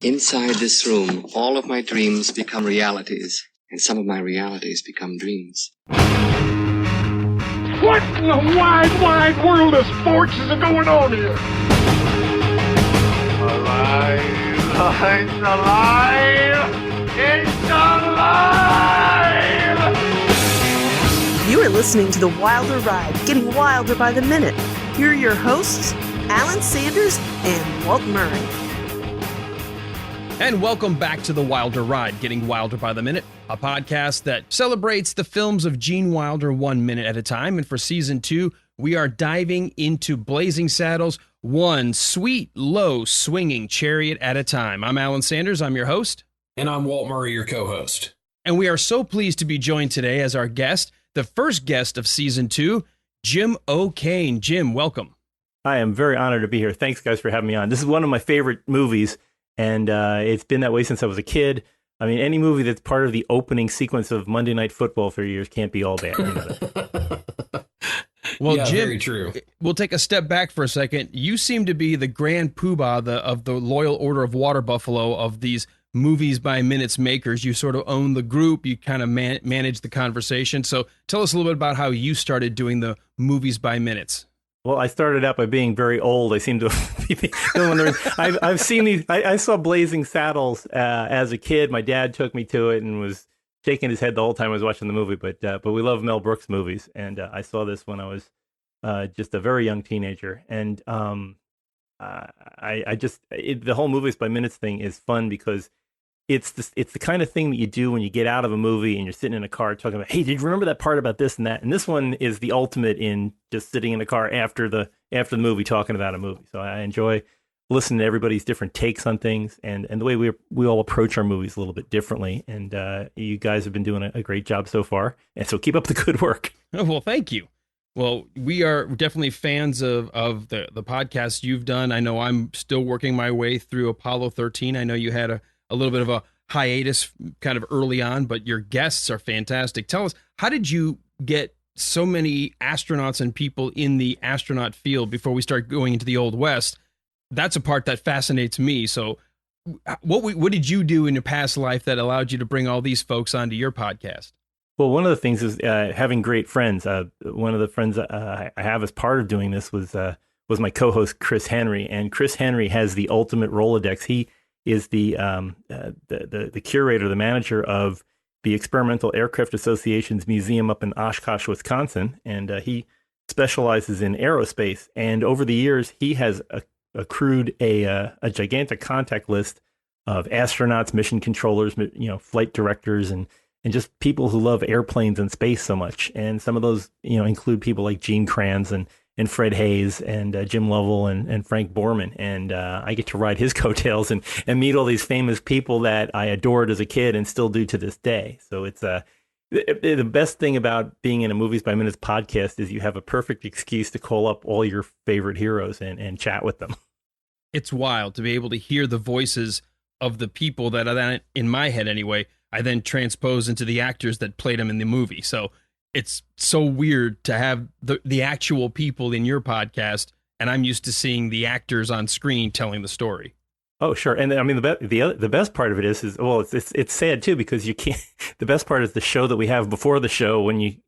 Inside this room, all of my dreams become realities, and some of my realities become dreams. What in the wide, wide world of sports is going on here? Alive! It's alive! It's alive! You are listening to The Wilder Ride, getting wilder by the minute. Here are your hosts, Alan Sanders and Walt Murray. And welcome back to The Wilder Ride, Getting Wilder by the Minute, a podcast that celebrates the films of Gene Wilder 1 minute at a time. And for season 2, we are diving into Blazing Saddles, one sweet, low, swinging chariot at a time. I'm Alan Sanders, I'm your host. And I'm Walt Murray, your co-host. And we are so pleased to be joined today as our guest, the first guest of season 2, Jim O'Kane. Jim, welcome. I am very honored to be here. Thanks, guys, for having me on. This is one of my favorite movies. And it's been that way since I was a kid. I mean, any movie that's part of the opening sequence of Monday Night Football for years can't be all bad. You know that. Well, yeah, Jim, very true. We'll take a step back for a second. You seem to be the grand poobah of the Loyal Order of Water Buffalo of these movies by minutes makers. You sort of own the group. You kind of manage the conversation. So tell us a little bit about how you started doing the movies by minutes. Well, I started out by being very old. I seem to be wondering. I've seen these. I saw Blazing Saddles as a kid. My dad took me to it and was shaking his head the whole time I was watching the movie. But we love Mel Brooks movies, and I saw this when I was just a very young teenager. And the whole movies by minutes thing is fun because it's the kind of thing that you do when you get out of a movie and you're sitting in a car talking about, hey, did you remember that part about this and that? And this one is the ultimate in just sitting in the car after the movie talking about a movie. So I enjoy listening to everybody's different takes on things and the way we all approach our movies a little bit differently. And you guys have been doing a great job so far. And so keep up the good work. Oh, well, thank you. Well, we are definitely fans of the podcast you've done. I know I'm still working my way through Apollo 13. I know you had a little bit of a hiatus kind of early on, but your guests are fantastic. Tell us, how did you get so many astronauts and people in the astronaut field before we start going into the Old West? That's a part that fascinates me. So what did you do in your past life that allowed you to bring all these folks onto your podcast? Well, one of the things is having great friends. One of the friends I have as part of doing this was my co-host, Chris Henry. And Chris Henry has the ultimate Rolodex. He is the curator, the manager of the Experimental Aircraft Association's museum up in Oshkosh, Wisconsin, and he specializes in aerospace. And over the years, he has accrued a gigantic contact list of astronauts, mission controllers, flight directors, and just people who love airplanes and space so much. And some of those, include people like Gene Kranz and Fred Hayes and Jim Lovell and Frank Borman. And I get to ride his coattails and meet all these famous people that I adored as a kid and still do to this day. So it's the best thing about being in a Movies by Minutes podcast is you have a perfect excuse to call up all your favorite heroes and chat with them. It's wild to be able to hear the voices of the people that are then, in my head anyway, I then transpose into the actors that played them in the movie. So it's so weird to have the actual people in your podcast, and I'm used to seeing the actors on screen telling the story. Oh, sure. And I mean, the best part of it is well, it's sad too, because you can't. The best part is the show that we have before the show when you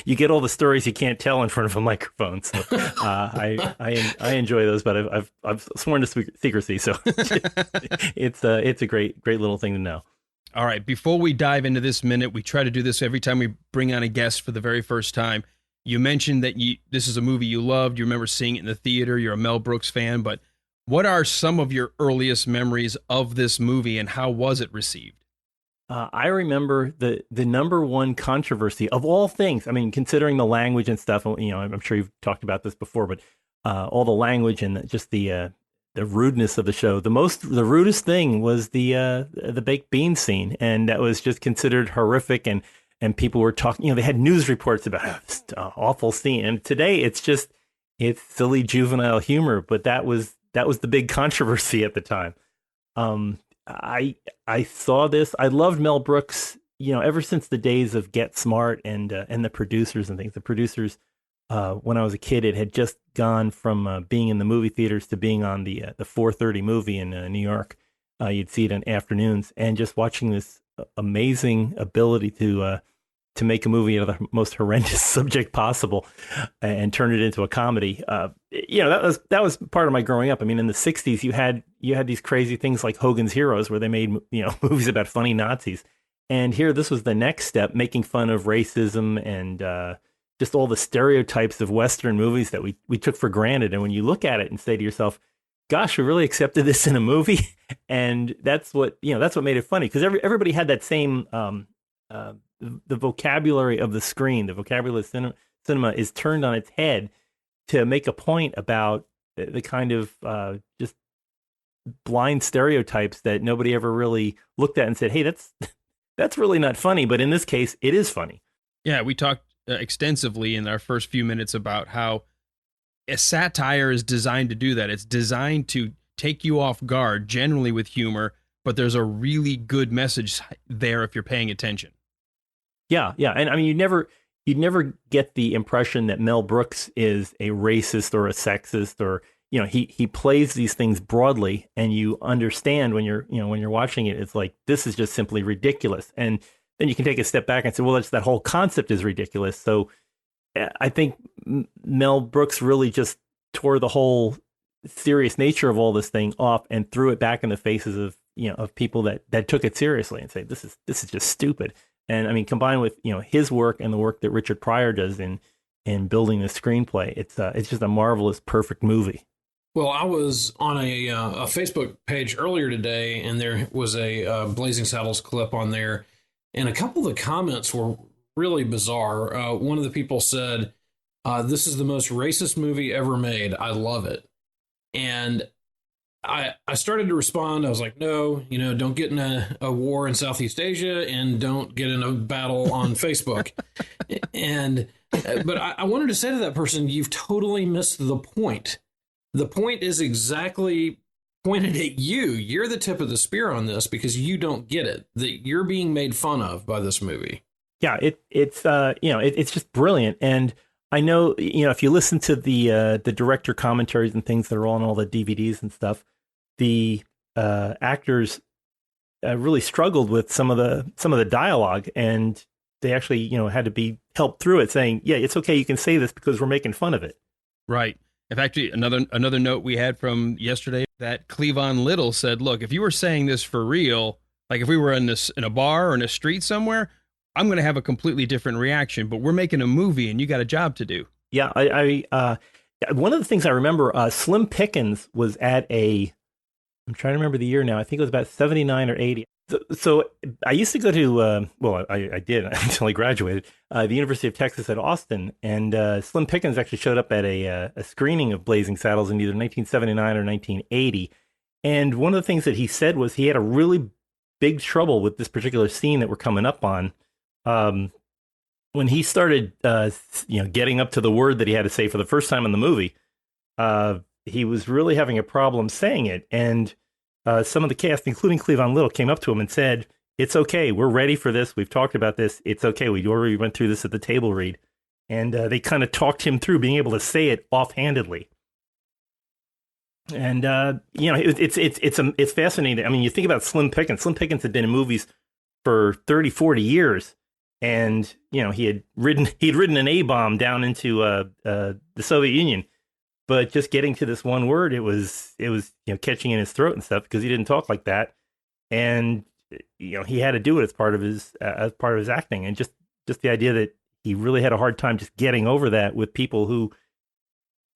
get all the stories you can't tell in front of a microphone. So I enjoy those, but I've sworn to secrecy. So it's a great little thing to know. All right. Before we dive into this minute, we try to do this every time we bring on a guest for the very first time. You mentioned that this is a movie you loved. You remember seeing it in the theater. You're a Mel Brooks fan. But what are some of your earliest memories of this movie, and how was it received? I remember the number one controversy of all things. I mean, considering the language and stuff, I'm sure you've talked about this before, but all the language and just the rudeness of the show. The rudest thing was the baked bean scene, and that was just considered horrific. And people were talking. They had news reports about this awful scene. And today, it's silly juvenile humor. But that was the big controversy at the time. I saw this. I loved Mel Brooks. Ever since the days of Get Smart and the producers and things. The producers. When I was a kid, it had just gone from being in the movie theaters to being on the 4:30 movie in New York. You'd see it in afternoons, and just watching this amazing ability to make a movie out of the most horrendous subject possible and turn it into a comedy. That was part of my growing up. I mean, in the '60s, you had these crazy things like Hogan's Heroes, where they made movies about funny Nazis, and here this was the next step, making fun of racism and just all the stereotypes of Western movies that we took for granted. And when you look at it and say to yourself, gosh, we really accepted this in a movie. And that's what made it funny, because everybody had that same, the vocabulary of the screen, the vocabulary of cinema is turned on its head to make a point about the kind of just blind stereotypes that nobody ever really looked at and said, hey, that's really not funny. But in this case, it is funny. Yeah, we talked extensively in our first few minutes about how a satire is designed to do that. It's designed to take you off guard, generally with humor, but there's a really good message there if you're paying attention. Yeah. And I mean, you'd never get the impression that Mel Brooks is a racist or a sexist, or, he plays these things broadly, and you understand when you're watching it, it's like, this is just simply ridiculous. And then you can take a step back and say, well, that whole concept is ridiculous. So I think Mel Brooks really just tore the whole serious nature of all this thing off and threw it back in the faces of people that took it seriously and say, this is just stupid. And I mean, combined with his work and the work that Richard Pryor does in building the screenplay, it's just a marvelous, perfect movie. Well, I was on a Facebook page earlier today, and there was a Blazing Saddles clip on there, and a couple of the comments were really bizarre. One of the people said, "This is the most racist movie ever made. I love it." And I started to respond. I was like, no, don't get in a war in Southeast Asia, and don't get in a battle on Facebook. But I wanted to say to that person, you've totally missed the point. The point is exactly pointed at you. You're the tip of the spear on this, because you don't get it, that you're being made fun of by this movie. Yeah, it's just brilliant. And I know, if you listen to the director commentaries and things that are on all the DVDs and stuff, the actors really struggled with some of the dialogue, and they actually had to be helped through it, saying, yeah, it's okay, you can say this because we're making fun of it. Right. In fact, another note we had from yesterday, that Cleavon Little said, look, if you were saying this for real, like if we were in a bar or in a street somewhere, I'm going to have a completely different reaction, but we're making a movie and you got a job to do. Yeah. One of the things I remember, Slim Pickens was at I'm trying to remember the year now. I think it was about 79 or 80. So I used to go to, I did until I graduated, the University of Texas at Austin. And Slim Pickens actually showed up at a screening of Blazing Saddles in either 1979 or 1980. And one of the things that he said was he had a really big trouble with this particular scene that we're coming up on. When he started, getting up to the word that he had to say for the first time in the movie, he was really having a problem saying it. And some of the cast, including Cleavon Little, came up to him and said, it's okay, we're ready for this. We've talked about this. It's okay. We already went through this at the table read. And they kind of talked him through being able to say it offhandedly. And, it's fascinating. I mean, you think about Slim Pickens. Slim Pickens had been in movies for 30, 40 years. And, he'd ridden an A-bomb down into the Soviet Union. But just getting to this one word, it was catching in his throat and stuff, because he didn't talk like that. And, he had to do it as part of his acting. And just the idea that he really had a hard time just getting over that with people who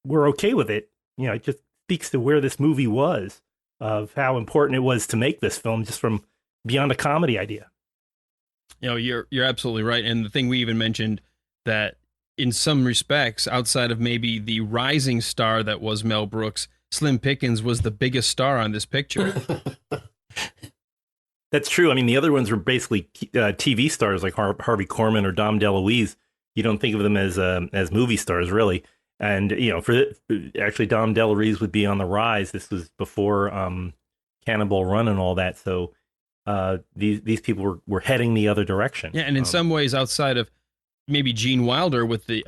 were okay with it. It just speaks to where this movie was, of how important it was to make this film, just from beyond a comedy idea. You're absolutely right. And the thing we even mentioned, that in some respects, outside of maybe the rising star that was Mel Brooks, Slim Pickens was the biggest star on this picture. That's true. I mean, the other ones were basically TV stars like Harvey Korman or Dom DeLuise. You don't think of them as movie stars, really. And, actually, Dom DeLuise would be on the rise. This was before Cannonball Run and all that. So these people were heading the other direction. Yeah, and in some ways, outside of maybe Gene Wilder with the,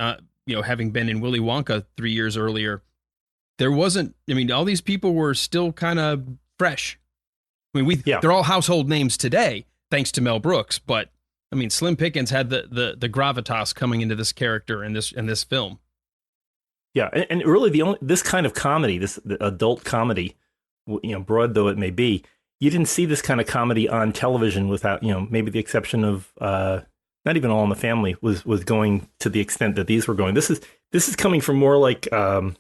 having been in Willy Wonka 3 years earlier, there wasn't, all these people were still kind of fresh. I mean, Yeah. they're all household names today, thanks to Mel Brooks. But I mean, Slim Pickens had the gravitas coming into this character in this film. Yeah, and really this kind of comedy, the adult comedy, broad though it may be, you didn't see this kind of comedy on television without, maybe the exception of not even All in the Family was going to the extent that these were going. This is coming from more like the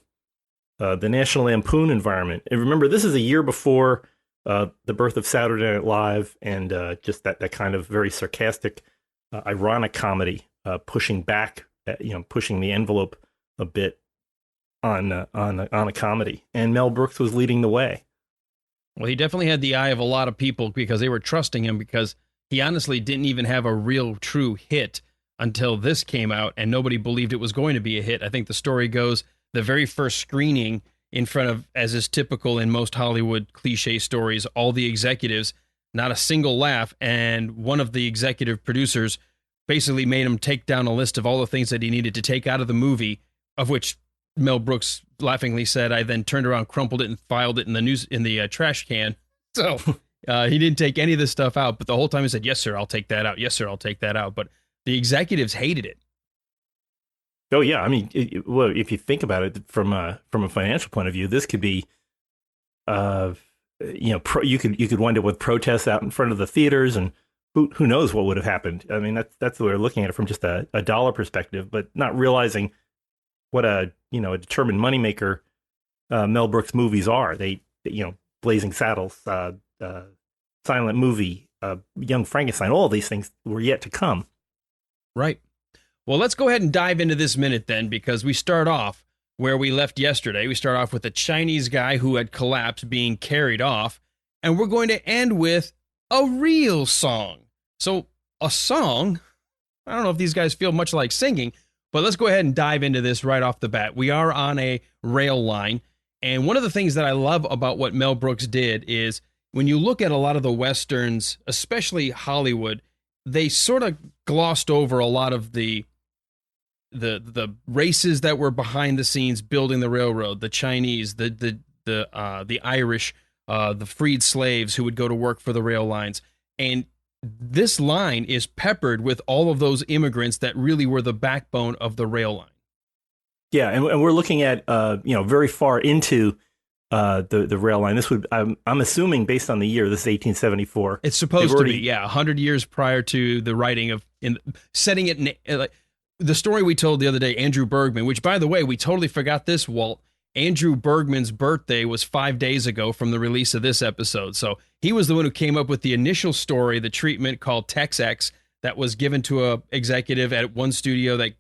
National Lampoon environment. And remember, this is a year before the birth of Saturday Night Live and just that kind of very sarcastic, ironic comedy, pushing back, pushing the envelope a bit on a comedy, and Mel Brooks was leading the way. Well, he definitely had the eye of a lot of people because they were trusting him, because he honestly didn't even have a real true hit until this came out, and nobody believed it was going to be a hit. I think the story goes the very first screening in front of, as is typical in most Hollywood cliche stories, all the executives, not a single laugh, and one of the executive producers basically made him take down a list of all the things that he needed to take out of the movie, of which Mel Brooks laughingly said, I then turned around, crumpled it, and filed it in the trash can. So he didn't take any of this stuff out, but the whole time he said, yes, sir, I'll take that out. Yes, sir, I'll take that out. But the executives hated it. Oh, yeah. I mean, well, if you think about it from a financial point of view, this could be, you could wind up with protests out in front of the theaters, and who knows what would have happened. I mean, that's the way we're looking at it from just a dollar perspective, but not realizing what a determined moneymaker Mel Brooks movies are. They Blazing Saddles, Silent Movie, Young Frankenstein, all these things were yet to come. Right. Well, let's go ahead and dive into this minute then, because we start off where we left yesterday. We start off with a Chinese guy who had collapsed being carried off, and we're going to end with a real song. So a song, I don't know if these guys feel much like singing, but let's go ahead and dive into this right off the bat. We are on a rail line, and one of the things that I love about what Mel Brooks did is when you look at a lot of the Westerns, especially Hollywood, they sort of glossed over a lot of the races that were behind the scenes building the railroad, the Chinese, the Irish, the freed slaves who would go to work for the rail lines. And this line is peppered with all of those immigrants that really were the backbone of the rail line. Yeah, and we're looking at very far into the rail line. This would I'm assuming based on the year. This is 1874. It's supposed to be 100 years prior to the writing of setting it like the story we told the other day. Andrew Bergman, which by the way we totally forgot this, Walt. Andrew Bergman's birthday was 5 days ago from the release of this episode. So he was the one who came up with the initial story, the treatment called Tex-Ex, that was given to a executive at one studio that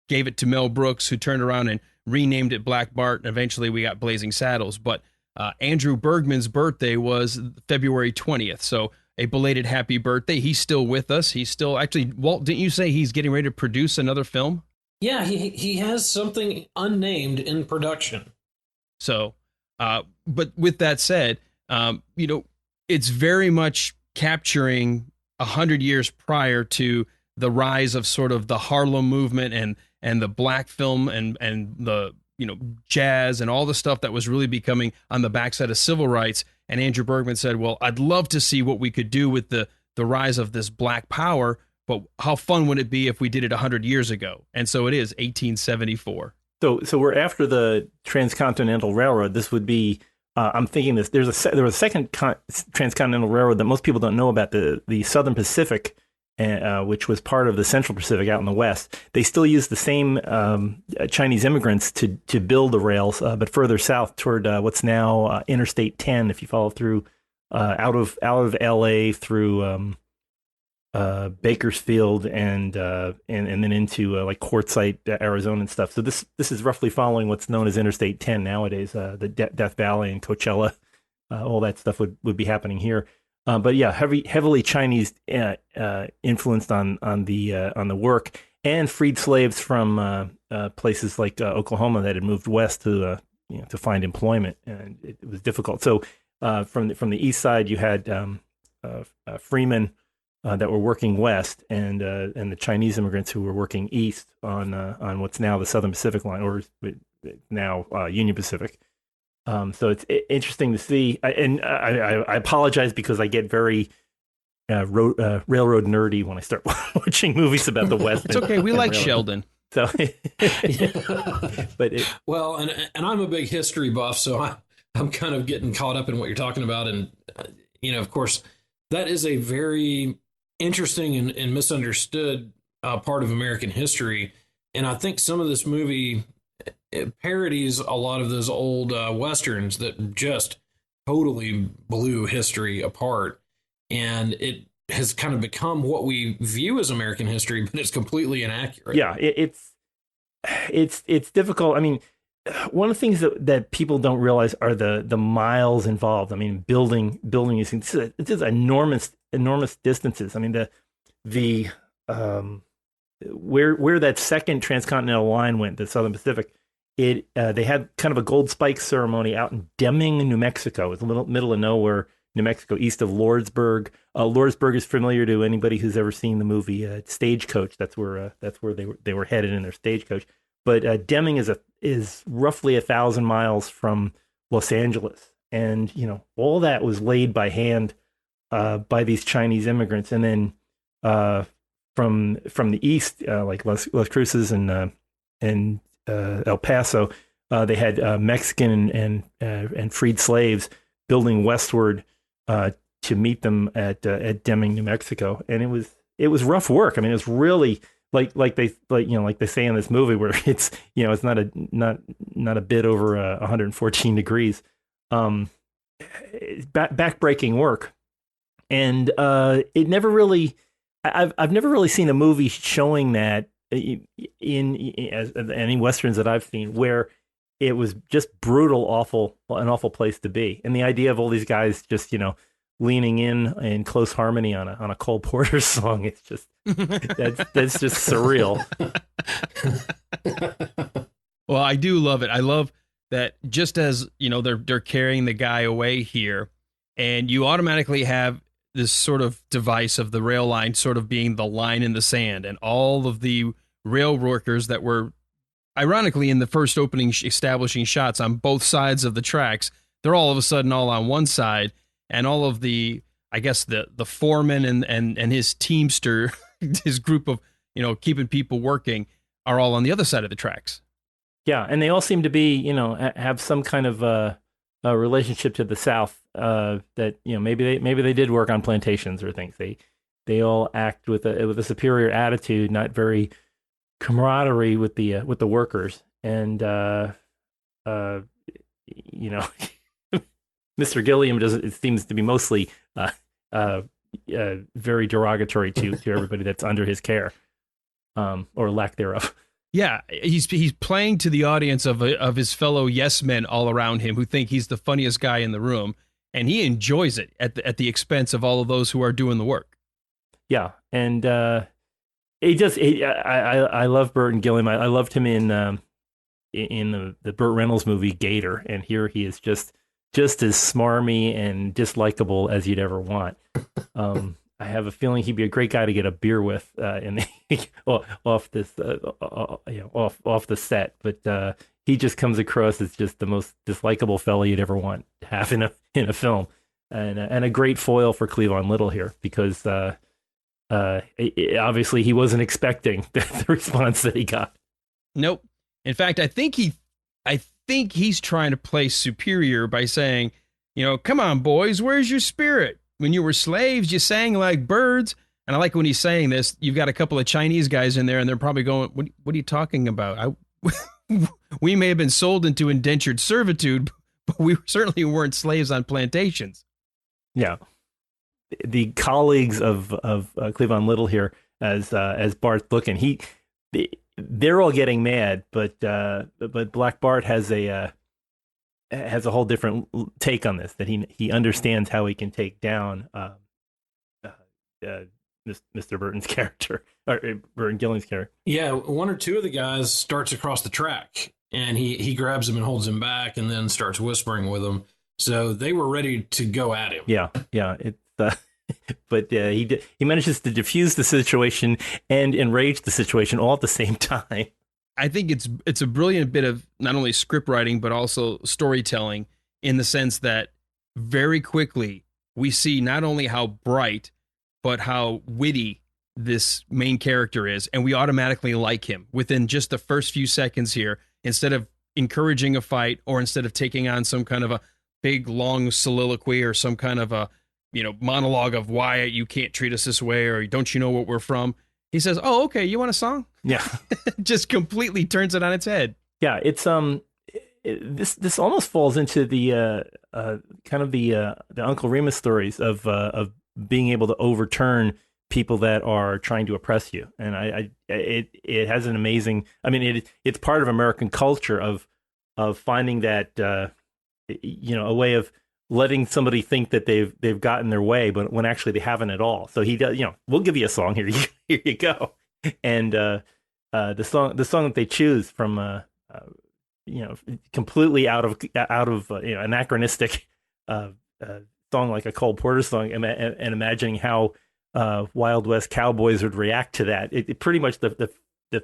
gave it to Mel Brooks, who turned around and renamed it Black Bart, and eventually we got Blazing Saddles. But Andrew Bergman's birthday was February 20th, so a belated happy birthday. He's still with us. He's still, actually, Walt, didn't you say he's getting ready to produce another film? Yeah, he has something unnamed in production. So, but with that said, it's very much capturing 100 years prior to the rise of sort of the Harlem movement and the black film and the jazz and all the stuff that was really becoming on the backside of civil rights. And Andrew Bergman said, well, I'd love to see what we could do with the rise of this black power, but how fun would it be if we did it 100 years ago? And so it is 1874. So we're after the Transcontinental Railroad. This would be, I'm thinking this. There was a second Transcontinental Railroad that most people don't know about, the Southern Pacific, which was part of the Central Pacific out in the west. They still use the same Chinese immigrants to build the rails, but further south toward what's now Interstate 10. If you follow through out of L.A. through Bakersfield and then into like Quartzsite, Arizona and stuff. So this is roughly following what's known as Interstate 10 nowadays. The Death Valley and Coachella, all that stuff would be happening here. But yeah, heavily Chinese influenced on the work, and freed slaves from places like Oklahoma that had moved west to find employment, and it was difficult. So from the east side, you had freemen that were working west, and the Chinese immigrants who were working east on what's now the Southern Pacific line, or now Union Pacific. So it's interesting to see. I apologize because I get very railroad nerdy when I start watching movies about the West. It's okay. We like Sheldon. So, well, and I'm a big history buff, so I'm kind of getting caught up in what you're talking about, and of course, that is a very interesting and misunderstood part of American history, and I think some of this movie parodies a lot of those old westerns that just totally blew history apart, and it has kind of become what we view as American history, but it's completely inaccurate. Yeah, it's difficult. I mean, one of the things that people don't realize are the miles involved. I mean, building these things. It's just enormous distances. I mean, the where that second transcontinental line went, the Southern Pacific, they had kind of a gold spike ceremony out in Deming, New Mexico. It's a little middle of nowhere, New Mexico, east of Lordsburg. Lordsburg is familiar to anybody who's ever seen the movie Stagecoach. That's where they were headed in their stagecoach. But Deming is roughly 1,000 miles from Los Angeles, and all that was laid by hand by these Chinese immigrants, and then from the east, like Las Cruces and El Paso, they had Mexican and freed slaves building westward to meet them at Deming, New Mexico, and it was rough work. I mean, it was really like they say in this movie where it's it's not a bit over 114 degrees, backbreaking work, and it never really. I've never really seen a movie showing that in any westerns that I've seen where it was just brutal, an awful place to be, and the idea of all these guys just leaning in close harmony on a Cole Porter song. It's just that's just surreal. Well, I do love it. I love that just as they're carrying the guy away here, and you automatically have this sort of device of the rail line sort of being the line in the sand, and all of the rail workers that were ironically in the first opening establishing shots on both sides of the tracks, they're all of a sudden all on one side. And all of the, I guess, the foreman and his teamster, his group of, keeping people working are all on the other side of the tracks. Yeah. And they all seem to be, have some kind of a relationship to the South that, maybe they did work on plantations or things. They all act with a superior attitude, not very camaraderie with the workers. And, Mr. Gilliam it seems to be mostly very derogatory to everybody that's under his care, or lack thereof. Yeah, he's playing to the audience of his fellow yes men all around him who think he's the funniest guy in the room, and he enjoys it at the expense of all of those who are doing the work. Yeah, and I love Burton Gilliam. I loved him in the Burt Reynolds movie Gator, and here he is just as smarmy and dislikable as you'd ever want. I have a feeling he'd be a great guy to get a beer with off the set. But he just comes across as just the most dislikable fellow you'd ever want to have in a film, and a great foil for Cleavon Little here because obviously he wasn't expecting the response that he got. Nope. In fact, I think he's trying to play superior by saying, come on, boys, where's your spirit? When you were slaves, you sang like birds. And I like when he's saying this, you've got a couple of Chinese guys in there, and they're probably going, what are you talking about? We may have been sold into indentured servitude, but we certainly weren't slaves on plantations. Yeah. The colleagues of Cleavon Little here, as Bart's looking, they're all getting mad, but Black Bart has a whole different take on this. That he understands how he can take down Mr. Burton's character, or Burton Gilling's character. Yeah, one or two of the guys starts across the track, and he grabs him and holds him back, and then starts whispering with him. So they were ready to go at him. Yeah. It's. But he manages to diffuse the situation and enrage the situation all at the same time. I think it's a brilliant bit of not only script writing but also storytelling in the sense that very quickly we see not only how bright, but how witty this main character is. And we automatically like him within just the first few seconds here, instead of encouraging a fight or instead of taking on some kind of a big, long soliloquy or some kind of a, monologue of why you can't treat us this way or don't you know what we're from. He says, "Oh, okay, you want a song?" Yeah. Just completely turns it on its head. Yeah, it's this almost falls into the kind of the Uncle Remus stories of being able to overturn people that are trying to oppress you, and it has an amazing. I mean, it's part of American culture of finding that a way of letting somebody think that they've gotten their way, but when actually they haven't at all. So he does, we'll give you a song here. Here you go, and the song that they choose from completely out of anachronistic song like a Cole Porter song, and imagining how Wild West cowboys would react to that. It pretty much the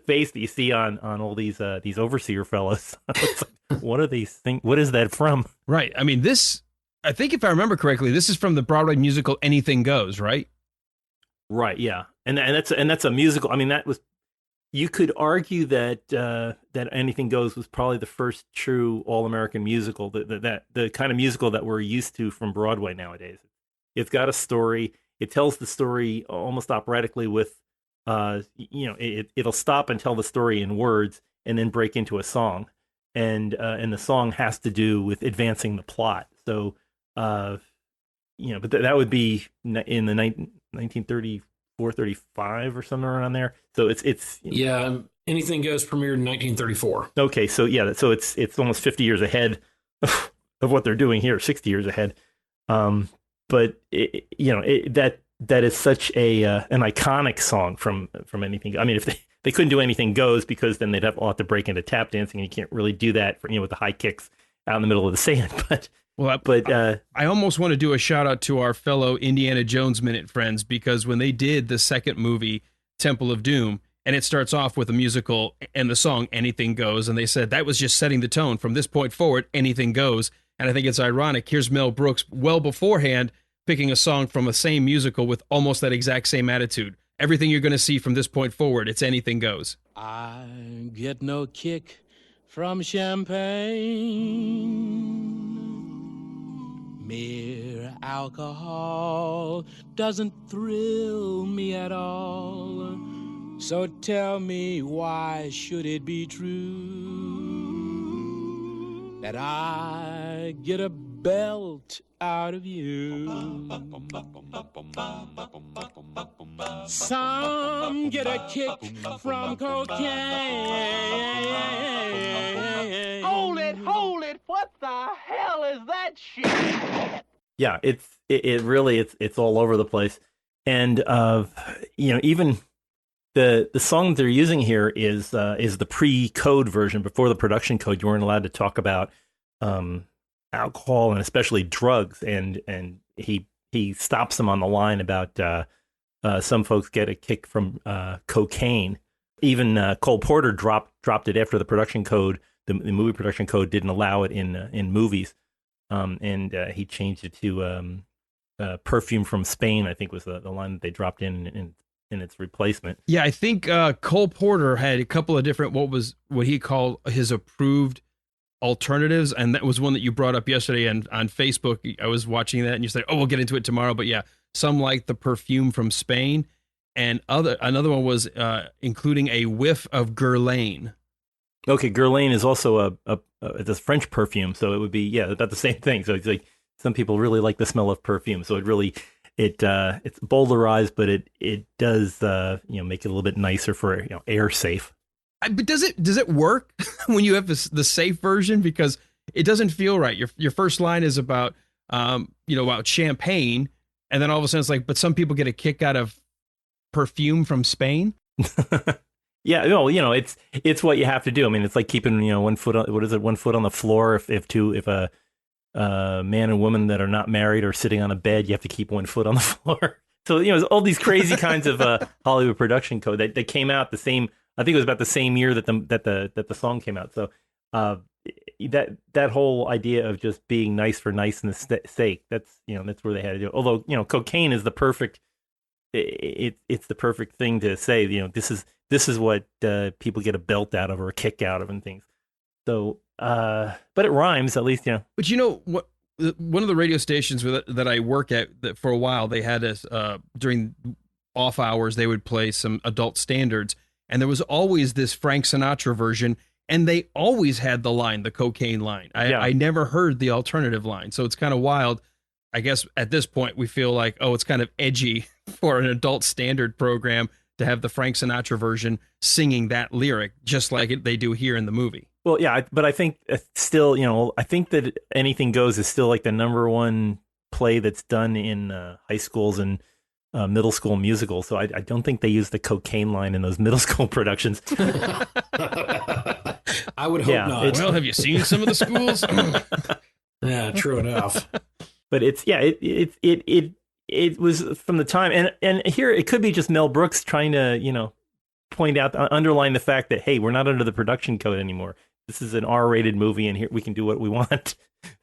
face that you see on all these overseer fellas. What are these things? What is that from? Right. I mean, I think if I remember correctly, this is from the Broadway musical Anything Goes, right? Right. Yeah. And that's a musical. I mean, you could argue that Anything Goes was probably the first true all-American musical, the kind of musical that we're used to from Broadway nowadays. It's got a story. It tells the story almost operatically with, it'll stop and tell the story in words and then break into a song. And the song has to do with advancing the plot. So, but that would be in the 1934, 35 or somewhere around there. So it's yeah. Anything Goes premiered in 1934. Okay, so yeah, so it's almost 50 years ahead of what they're doing here, 60 years ahead. But that is such an iconic song from Anything. I mean, if they couldn't do Anything Goes, because then they'd have to break into tap dancing, and you can't really do that with the high kicks out in the middle of the sand. I almost want to do a shout out to our fellow Indiana Jones Minute friends, because when they did the second movie, Temple of Doom, and it starts off with a musical and the song Anything Goes, and they said that was just setting the tone. From this point forward, anything goes. And I think it's ironic. Here's Mel Brooks well beforehand picking a song from the same musical with almost that exact same attitude. Everything you're going to see from this point forward, it's anything goes. I get no kick from champagne. Mere alcohol doesn't thrill me at all. So tell me, why should it be true that I get a belt out of you? Some get a kick from cocaine. Hold it! What the hell is that shit? Yeah, it really it's all over the place, and even the song that they're using here is the pre-code version. Before the production code, you weren't allowed to talk about alcohol and especially drugs, and he stops them on the line about some folks get a kick from cocaine. Even Cole Porter dropped it after the production code. The movie production code didn't allow it in movies, and he changed it to perfume from Spain, I think was the line that they dropped in its replacement. Yeah, I think Cole Porter had a couple of different what he called his approved alternatives, and that was one that you brought up yesterday on Facebook. I was watching that, and you said, "Oh, we'll get into it tomorrow." But yeah, some like the perfume from Spain, and another one was including a whiff of Guerlain. Okay, Guerlain is also it's a French perfume, so it would be about the same thing. So it's like some people really like the smell of perfume, so it's bowdlerized, but it does make it a little bit nicer for air safe. But does it work when you have the safe version? Because it doesn't feel right. Your first line is about about champagne, and then all of a sudden it's like, but some people get a kick out of perfume from Spain. Yeah, it's what you have to do. I mean, it's like keeping 1 foot on, 1 foot on the floor. If a man and woman that are not married are sitting on a bed, you have to keep 1 foot on the floor. So all these crazy kinds of Hollywood production code that came out the same. I think it was about the same year that the song came out. So that whole idea of just being nice for niceness sake, that's where they had to do it. Although, cocaine is the perfect, it's the perfect thing to say, this is what people get a belt out of or a kick out of and things. So, but it rhymes at least, But what? One of the radio stations that I work at, that for a while, they had us during off hours, they would play some adult standards, and there was always this Frank Sinatra version, and they always had the cocaine line. I never heard the alternative line, so it's kind of wild. I guess at this point we feel like, oh, it's kind of edgy for an adult standard program to have the Frank Sinatra version singing that lyric, just like they do here in the movie. Well, yeah, but I think still, I think that Anything Goes is still like the number one play that's done in high schools and middle school musicals. So I don't think they use the cocaine line in those middle school productions. I would hope not. Well, have you seen some of the schools? Yeah, true enough. But it was from the time, and here it could be just Mel Brooks trying to point out, underline the fact that, hey, we're not under the production code anymore. This is an R-rated movie, and here we can do what we want.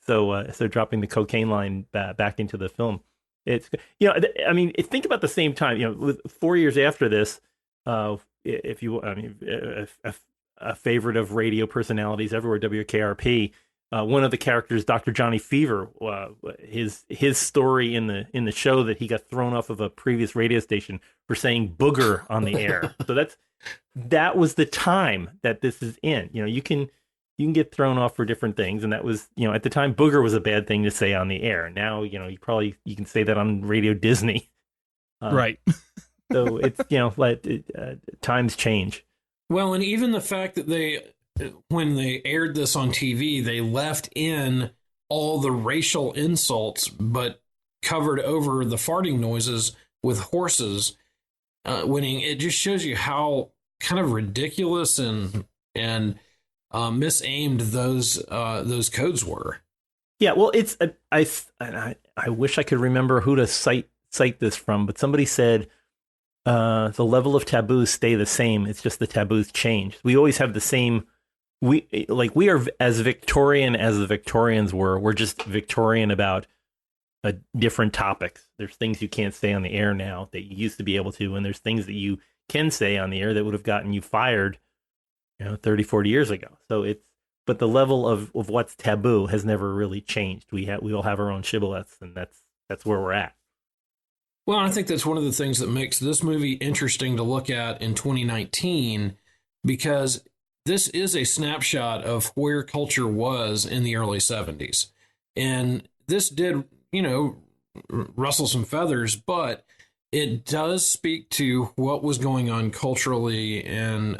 So dropping the cocaine line back into the film, it's think about the same time. With 4 years after this, if you, a favorite of radio personalities everywhere, WKRP. One of the characters, Dr. Johnny Fever, his story in the show that he got thrown off of a previous radio station for saying booger on the air. So that was the time that this is in. You can get thrown off for different things, and that was at the time booger was a bad thing to say on the air. Now you can say that on Radio Disney, right? So it's times change. Well, and even the fact that when they aired this on TV, they left in all the racial insults, but covered over the farting noises with horses winning. It just shows you how kind of ridiculous and misaimed those codes were. Yeah, well, it's I wish I could remember who to cite this from, but somebody said the level of taboos stay the same. It's just the taboos change. We always have the same. We are as Victorian as the Victorians were. We're just Victorian about different topics. There's things you can't say on the air now that you used to be able to, and there's things that you can say on the air that would have gotten you fired, 30, 40 years ago. So but the level of what's taboo has never really changed. We all have our own shibboleths, and that's where we're at. Well, I think that's one of the things that makes this movie interesting to look at in 2019, because this is a snapshot of where culture was in the early 70s. And this did, rustle some feathers, but it does speak to what was going on culturally and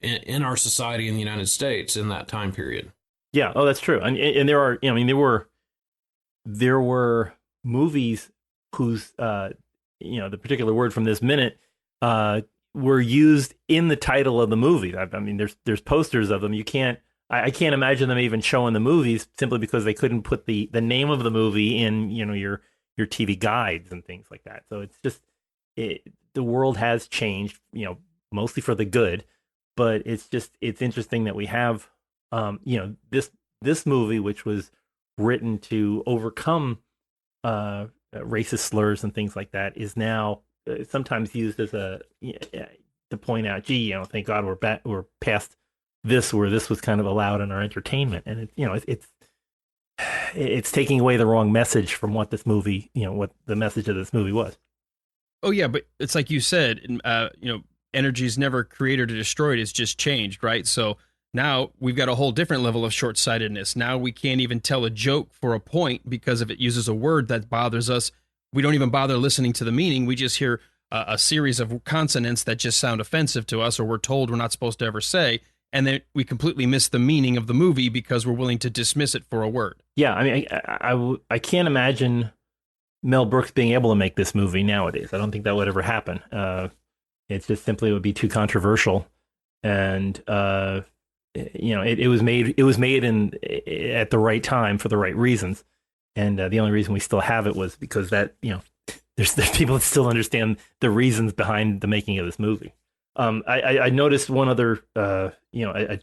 in our society in the United States in that time period. Yeah, oh, that's true. And there are, there were movies whose, the particular word from this minute, were used in the title of the movie. I mean, there's posters of them. I can't imagine them even showing the movies simply because they couldn't put the name of the movie in, your TV guides and things like that. So it's just, the world has changed, mostly for the good, but it's interesting that we have, this movie, which was written to overcome, racist slurs and things like that, is now sometimes used as to point out, gee, thank God we're past this, where this was kind of allowed in our entertainment, and it's taking away the wrong message from what this movie, what the message of this movie was. Oh yeah, but it's like you said, energy is never created or destroyed; it's just changed, right? So now we've got a whole different level of short-sightedness. Now we can't even tell a joke for a point because if it uses a word that bothers us, we don't even bother listening to the meaning. We just hear a series of consonants that just sound offensive to us, or we're told we're not supposed to ever say, and then we completely miss the meaning of the movie because we're willing to dismiss it for a word. Yeah, I mean, I can't imagine Mel Brooks being able to make this movie nowadays. I don't think that would ever happen. It's just simply would be too controversial, and it was made at the right time for the right reasons. And the only reason we still have it was because that, there's people that still understand the reasons behind the making of this movie. I noticed one other, a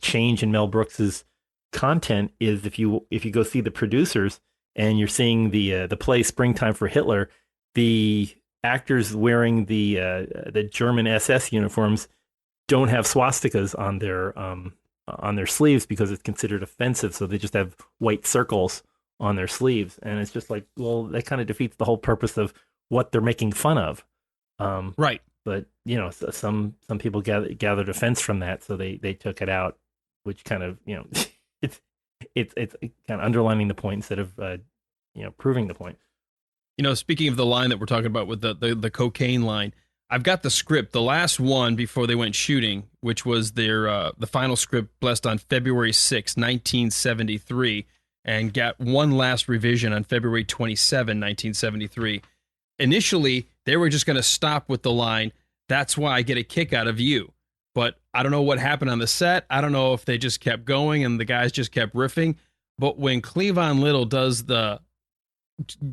change in Mel Brooks's content is if you go see the producers and you're seeing the play Springtime for Hitler, the actors wearing the German SS uniforms don't have swastikas on their sleeves because it's considered offensive. So they just have white circles on their sleeves, and it's just like, well, that kind of defeats the whole purpose of what they're making fun of. Right. But some people gathered offense from that, so they took it out, which kind of it's kind of underlining the point instead of proving the point. Speaking of the line that we're talking about with the cocaine line, I've got the script, the last one before they went shooting, which was their the final script blessed on February 6, 1973, and got one last revision on February 27, 1973. Initially, they were just going to stop with the line, "That's why I get a kick out of you." But I don't know what happened on the set. I don't know if they just kept going and the guys just kept riffing. But when Cleavon Little does the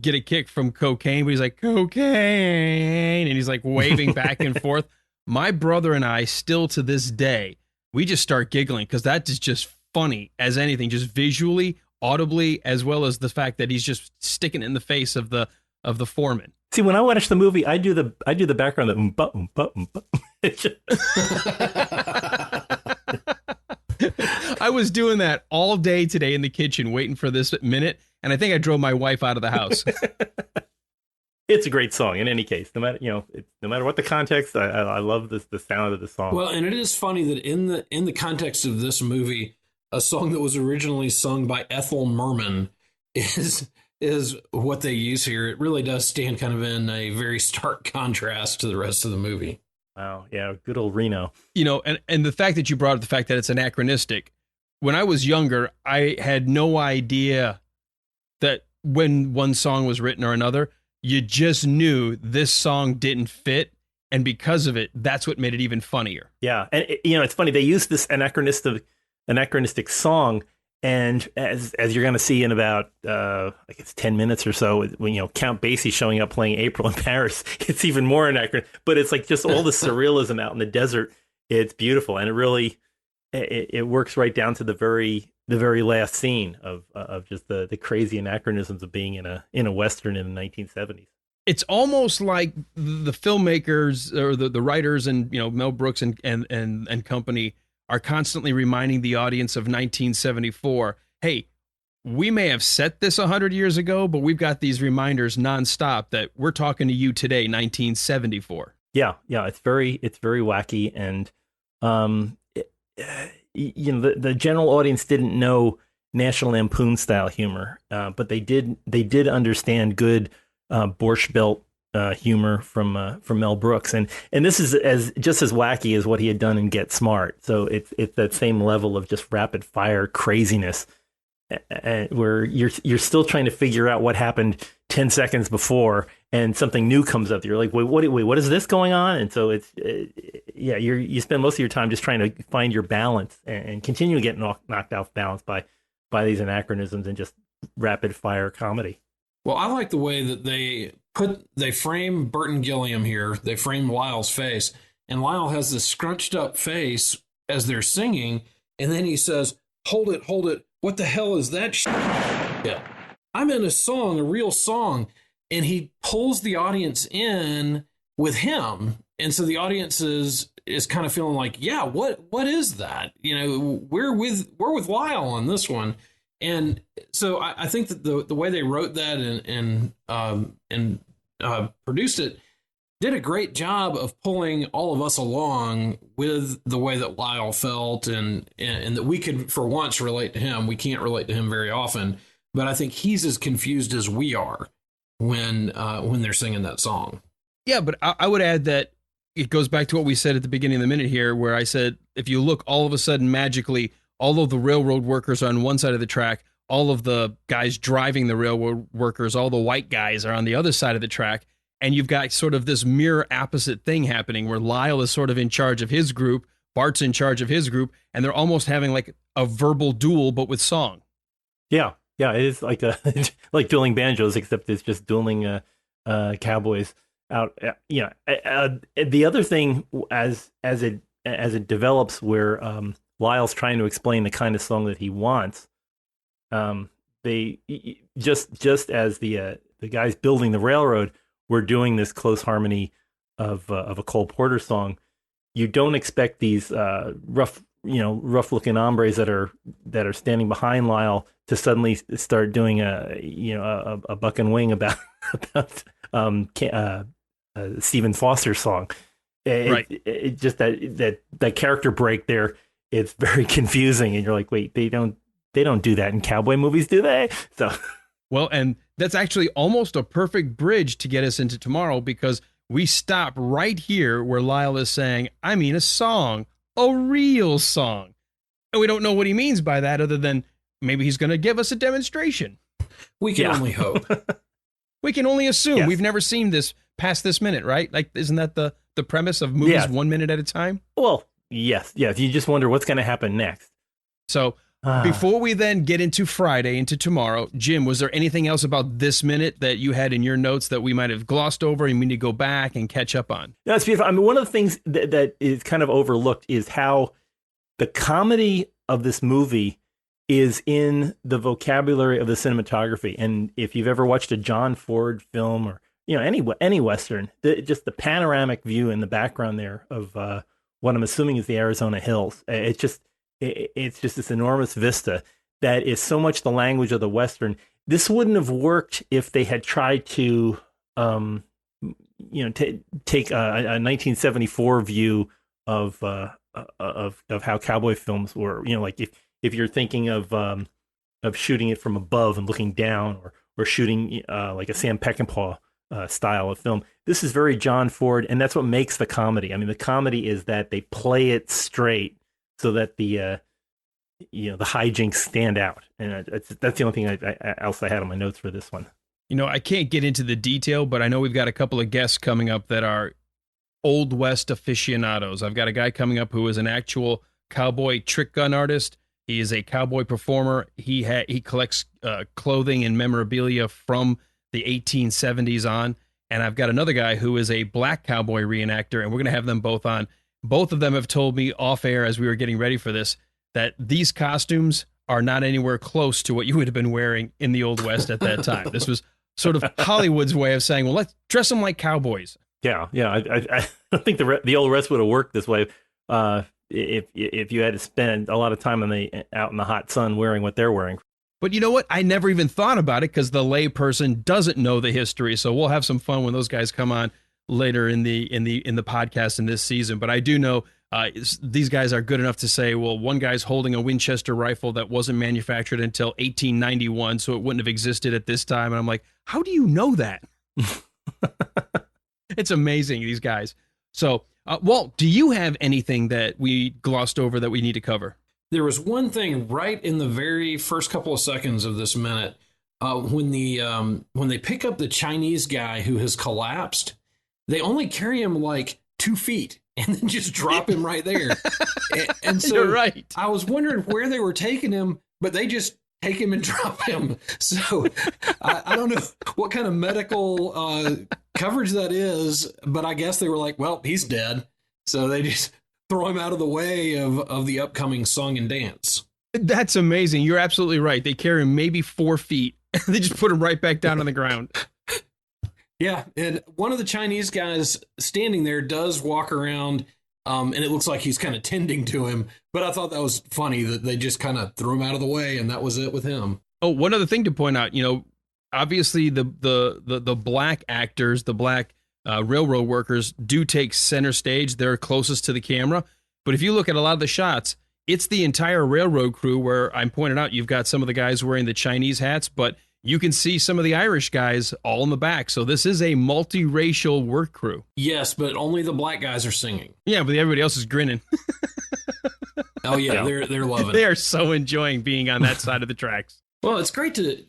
get a kick from cocaine, but he's like, "Cocaine," and he's like waving back and forth, my brother and I still to this day, we just start giggling because that is just funny as anything, just visually, audibly, as well as the fact that he's just sticking it in the face of the foreman. See, when I watch the movie, I do the background that I was doing that all day today in the kitchen, waiting for this minute, and I think I drove my wife out of the house. It's a great song in any case. No matter what the context, I love the sound of the song. Well, and it is funny that in the context of this movie, a song that was originally sung by Ethel Merman is what they use here. It really does stand kind of in a very stark contrast to the rest of the movie. Wow, yeah, good old Reno. And the fact that you brought up the fact that it's anachronistic. When I was younger, I had no idea that when one song was written or another, you just knew this song didn't fit, and because of it, that's what made it even funnier. Yeah, and it's funny, they used this anachronistic song, and as you're going to see in about I guess 10 minutes or so, when Count Basie showing up playing April in Paris, it's even more anachronistic. But it's like just all the surrealism out in the desert. It's beautiful, and it really it works right down to the very last scene of just the crazy anachronisms of being in a Western in the 1970s. It's almost like the filmmakers or the writers and Mel Brooks and company are constantly reminding the audience of 1974. Hey, we may have set this 100 years ago, but we've got these reminders nonstop that we're talking to you today, 1974. Yeah, it's very wacky, and the general audience didn't know National Lampoon style humor, but they did understand good Borscht Belt humor from Mel Brooks, and this is just as wacky as what he had done in Get Smart. So it's that same level of just rapid fire craziness, where you're still trying to figure out what happened 10 seconds before, and something new comes up. You're like, wait, what is this going on? And so it's you spend most of your time just trying to find your balance and continue to get knocked off balance by these anachronisms and just rapid fire comedy. Well, I like the way that they frame Burton Gilliam here. They frame Lyle's face, and Lyle has this scrunched up face as they're singing, and then he says, hold it. What the hell is that shit? Yeah. I'm in a real song. And he pulls the audience in with him. And so the audience is kind of feeling like, yeah, what is that? We're with Lyle on this one. And so I think that the way they wrote that and produced it did a great job of pulling all of us along with the way that Lyle felt, and that we could, for once, relate to him. We can't relate to him very often, but I think he's as confused as we are when they're singing that song. Yeah, but I would add that it goes back to what we said at the beginning of the minute here, where I said, if you look, all of a sudden, magically, all of the railroad workers are on one side of the track, all of the guys driving the railroad workers, all the white guys are on the other side of the track, and you've got sort of this mirror opposite thing happening where Lyle is sort of in charge of his group, Bart's in charge of his group, and they're almost having like a verbal duel, but with song. Yeah, it is like like dueling banjos, except it's just dueling cowboys out. The other thing as it develops, where Lyle's trying to explain the kind of song that he wants, they just as the guys building the railroad were doing this close harmony of a Cole Porter song, you don't expect these rough looking hombres that are standing behind Lyle to suddenly start doing a buck and wing about Stephen Foster's song. It just that character break there, it's very confusing, and you're like, wait, they don't do that in cowboy movies, do they? So well, and that's actually almost a perfect bridge to get us into tomorrow, because we stop right here where Lyle is saying, I mean a song, a real song. And we don't know what he means by that, other than maybe he's going to give us a demonstration. We can only hope. We can only assume. Yes. We've never seen this past this minute, right? Like, isn't that the premise of movies 1 minute at a time? Well, yes. You just wonder what's going to happen next. So before we then get into Friday, into tomorrow, Jim, was there anything else about this minute that you had in your notes that we might have glossed over and we need to go back and catch up on? No, it's beautiful. I mean, one of the things that is kind of overlooked is how the comedy of this movie is in the vocabulary of the cinematography. And if you've ever watched a John Ford film or any Western, just the panoramic view in the background there of what I'm assuming is the Arizona hills. It's just this enormous vista that is so much the language of the Western. This wouldn't have worked if they had tried to, take a 1974 view of how cowboy films were. Like if you're thinking of shooting it from above and looking down, or shooting like a Sam Peckinpah style of film. This is very John Ford, and that's what makes the comedy. I mean, the comedy is that they play it straight so that the hijinks stand out, and that's the only thing else I had on my notes for this one. I can't get into the detail, but I know we've got a couple of guests coming up that are Old West aficionados. I've got a guy coming up who is an actual cowboy trick gun artist. He is a cowboy performer. He collects clothing and memorabilia from the 1870s on. And I've got another guy who is a black cowboy reenactor, and we're going to have them both on. Both of them have told me off air as we were getting ready for this that these costumes are not anywhere close to what you would have been wearing in the Old West at that time. This was sort of Hollywood's way of saying, well, let's dress them like cowboys. Yeah. I don't think the Old West would have worked this way if you had to spend a lot of time out in the hot sun wearing what they're wearing. But you know what? I never even thought about it because the lay person doesn't know the history. So we'll have some fun when those guys come on later in the podcast in this season. But I do know these guys are good enough to say, well, one guy's holding a Winchester rifle that wasn't manufactured until 1891, so it wouldn't have existed at this time. And I'm like, how do you know that? It's amazing, these guys. So, Walt, do you have anything that we glossed over that we need to cover? There was one thing right in the very first couple of seconds of this minute when they pick up the Chinese guy who has collapsed. They only carry him like 2 feet and then just drop him right there. And so you're right. I was wondering where they were taking him, but they just take him and drop him. So I don't know what kind of medical coverage that is, but I guess they were like, well, he's dead. So they just throw him out of the way of the upcoming song and dance. That's amazing. You're absolutely right. They carry him maybe 4 feet. They just put him right back down on the ground. Yeah, and one of the Chinese guys standing there does walk around, and it looks like he's kind of tending to him. But I thought that was funny that they just kind of threw him out of the way, and that was it with him. Oh, one other thing to point out, obviously the black actors, the black railroad workers do take center stage. They're closest to the camera. But if you look at a lot of the shots, it's the entire railroad crew where I'm pointing out you've got some of the guys wearing the Chinese hats, but you can see some of the Irish guys all in the back. So this is a multiracial work crew. Yes, but only the black guys are singing. Yeah, but everybody else is grinning. Oh, yeah, they're loving it. They are so enjoying being on that side of the tracks. Well, it's great to,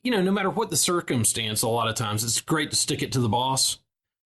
no matter what the circumstance, a lot of times it's great to stick it to the boss.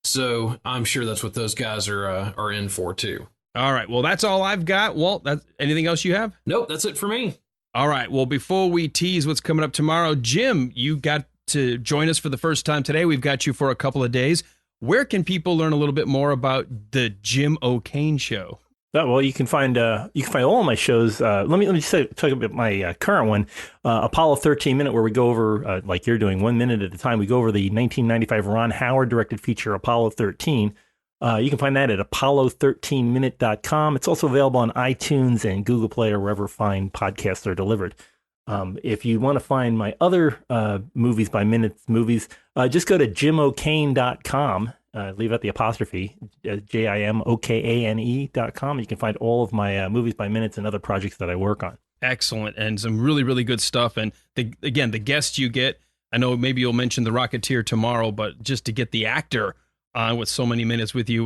So I'm sure that's what those guys are in for, too. All right. Well, that's all I've got. Walt, anything else you have? Nope, that's it for me. All right. Well, before we tease what's coming up tomorrow, Jim, you got to join us for the first time today. We've got you for a couple of days. Where can people learn a little bit more about the Jim O'Kane Show? Well, you can find all of my shows. Let me just talk about my current one, Apollo 13 Minute, where we go over like you're doing 1 minute at a time. We go over the 1995 Ron Howard directed feature Apollo 13. You can find that at apollo13minute.com. It's also available on iTunes and Google Play or wherever fine podcasts are delivered. If you want to find my other movies by minutes movies, just go to jimokane.com. Leave out the apostrophe, JIMOKANE.com. You can find all of my movies by minutes and other projects that I work on. Excellent. And some really, really good stuff. And the guests you get, I know maybe you'll mention the Rocketeer tomorrow, but just to get the actor on with so many minutes with you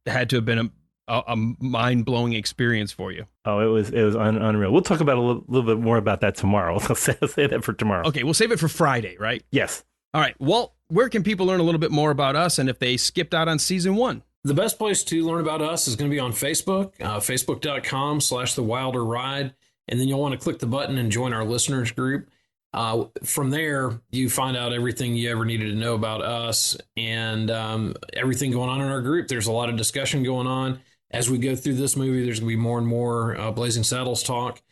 had to have been a mind-blowing experience for you. Oh, it was unreal. We'll talk about a little bit more about that tomorrow. I'll say that for tomorrow. Okay, we'll save it for Friday, right? Yes. All right. Well, where can people learn a little bit more about us and if they skipped out on season 1? The best place to learn about us is going to be on Facebook, facebook.com/The Wilder Ride. And then you'll want to click the button and join our listeners group. From there, you find out everything you ever needed to know about us and everything going on in our group. There's a lot of discussion going on. As we go through this movie, there's going to be more and more Blazing Saddles talk.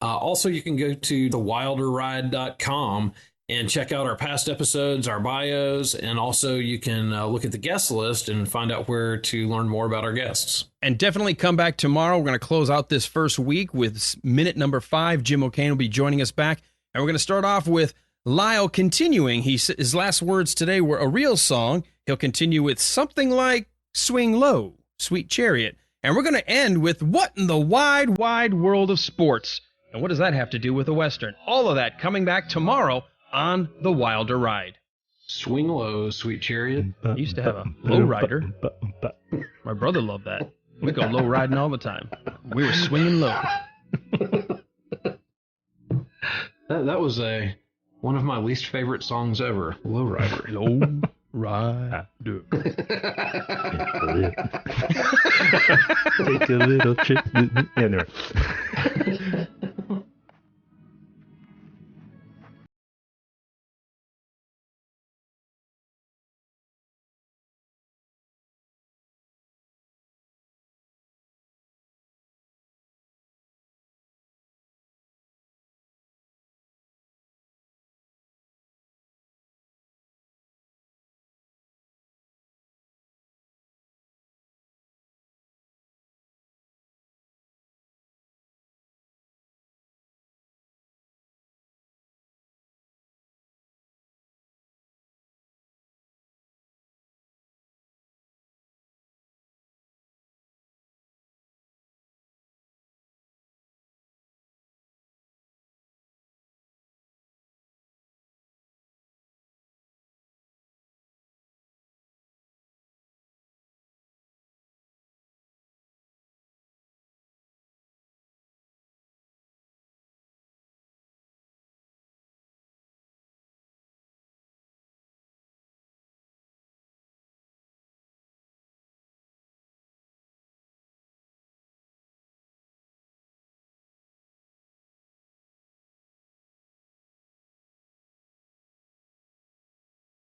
Also, you can go to thewilderride.com and check out our past episodes, our bios, and also you can look at the guest list and find out where to learn more about our guests. And definitely come back tomorrow. We're going to close out this first week with minute number 5. Jim O'Kane will be joining us back. And we're going to start off with Lyle continuing. His last words today were a real song. He'll continue with something like Swing Low, Sweet Chariot. And we're going to end with What in the Wide, Wide World of Sports? And what does that have to do with a Western? All of that coming back tomorrow on The Wilder Ride. Swing low, sweet chariot. I used to have a low rider. My brother loved that. We go low riding all the time. We were swinging low. That was one of my least favorite songs ever. Low rider. Low rider. Take a little trip. Anyway.